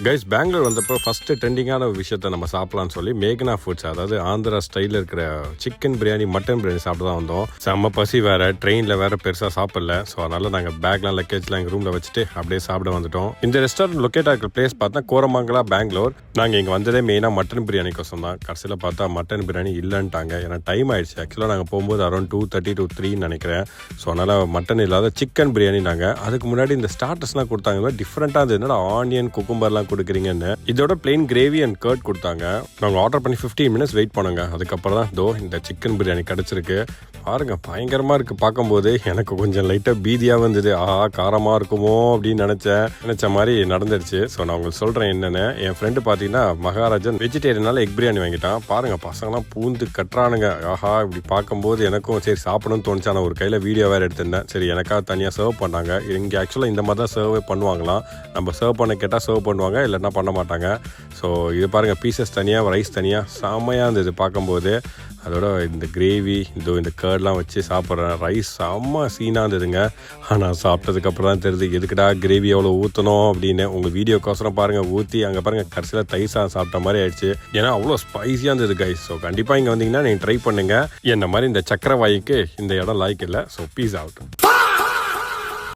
Guys Bangalore வந்தப்போ first ட்ரெண்டிங்கான ஒரு விஷயத்த நம்ம சாப்பிடலாம்னு சொல்லி மேகனா ஃபுட்ஸ், அதாவது ஆந்திரா ஸ்டைலில் இருக்கிற சிக்கன் பிரியாணி மட்டன் பிரியாணி சாப்பிட்டு தான் வந்தோம். செம்ம பசி வேற, ட்ரெயினில் வேற பெருசாக சாப்பிடல. ஸோ அதனால நாங்கள் பேக்லாம் லக்கேஜ்லாம் எங்கள் ரூமில் வச்சுட்டு அப்படியே சாப்பிட வந்துட்டோம். இந்த ரெஸ்டாரண்ட் லொக்கேட் ஆகிற பிளேஸ் பார்த்தா கோரமங்கலா, பெங்களூர். நாங்கள் இங்கே வந்ததே மெயினாக மட்டன் பிரியாணிக்கோசம் தான். கடைசியில் பார்த்தா மட்டன் பிரியாணி இல்லைன்ட்டாங்க. ஏன்னா டைம் ஆயிடுச்சு. ஆக்சுவலாக நாங்கள் போகும்போது அரௌண்ட் 2:30 to 3 நினைக்கிறேன். ஸோ அதனால் மட்டன் இல்லாத சிக்கன் பிரியாணி நாங்கள். அதுக்கு முன்னாடி இந்த ஸ்டார்டர்ஸ்லாம் கொடுத்தாங்க, டிஃப்ரெண்ட்டாக இருந்தது. என்னடா ஆனியன் குக்கும்பர்லாம் கொடுக்குறீங்கன்னு. இதோட பிளெயின் கிரேவி அண்ட் கர்ட் கொடுத்தாங்க. நாங்கள் ஆர்டர் பண்ணி 15 minutes வெயிட் பண்ணுங்க. அதுக்கப்புறம் தான் தோ இந்த சிக்கன் பிரியாணி கிடச்சிருக்கு. பாருங்க, பயங்கரமாக இருக்குது. பார்க்கும்போது எனக்கு கொஞ்சம் லைட்டாக பீதியாக வந்தது. காரமாக இருக்குமோ அப்படின்னு நினச்ச மாதிரி நடந்துருச்சு. ஸோ நான் உங்களுக்கு சொல்கிறேன் என்னென்னு. என் ஃப்ரெண்டு பார்த்தீங்கன்னா மகாராஜன் வெஜிடேரியனால எக் பிரியாணி வாங்கிட்டான். பாருங்க, பசங்களாம் பூந்து கட்டுறானுங்க. இப்படி பார்க்கும்போது எனக்கும் சரி சாப்பிடணும்னு தோணுச்சு. ஆனால் ஒரு கையில் வீடியோ வேறு எடுத்திருந்தேன். சரி, எனக்காக தனியாக சர்வ் பண்ணாங்க. இங்கே ஆக்சுவலாக இந்த மாதிரி தான் சர்வே பண்ணுவாங்களாம். நம்ம சர்வ் பண்ண கேட்டால் சர்வ் பண்ணுவாங்க, இல்லைன்னா பண்ண மாட்டாங்க. ஸோ இது பாருங்க, பீசஸ் தனியாக, ரைஸ் தனியாக, செம்மையாக இருந்தது பார்க்கும்போது. அதோட இந்த கிரேவி, இந்த கர்ட்லாம் வச்சு சாப்பிட்றேன். ரைஸ் செம்ம சீனாக இருந்ததுங்க. ஆனால் சாப்பிட்டதுக்கப்புறம் தான் தெரியுது எதுக்குடா கிரேவி எவ்வளோ ஊற்றணும் அப்படின்னு. உங்கள் வீடியோக்கோசரம் பாருங்கள் ஊற்றி அங்கே பாருங்கள் கடைசியில் தயிர் சாப்பிட்ட மாதிரி ஆயிடுச்சு. ஏன்னா அவ்வளோ ஸ்பைஸியாக இருந்தது கைஸ். ஸோ கண்டிப்பாக இங்கே வந்தீங்கன்னா நீங்கள் ட்ரை பண்ணுங்கள். என்ன மாதிரி இந்த சக்கரை வாய்க்கு இந்த இடம் லாய்க்கு இல்லை. So peace out.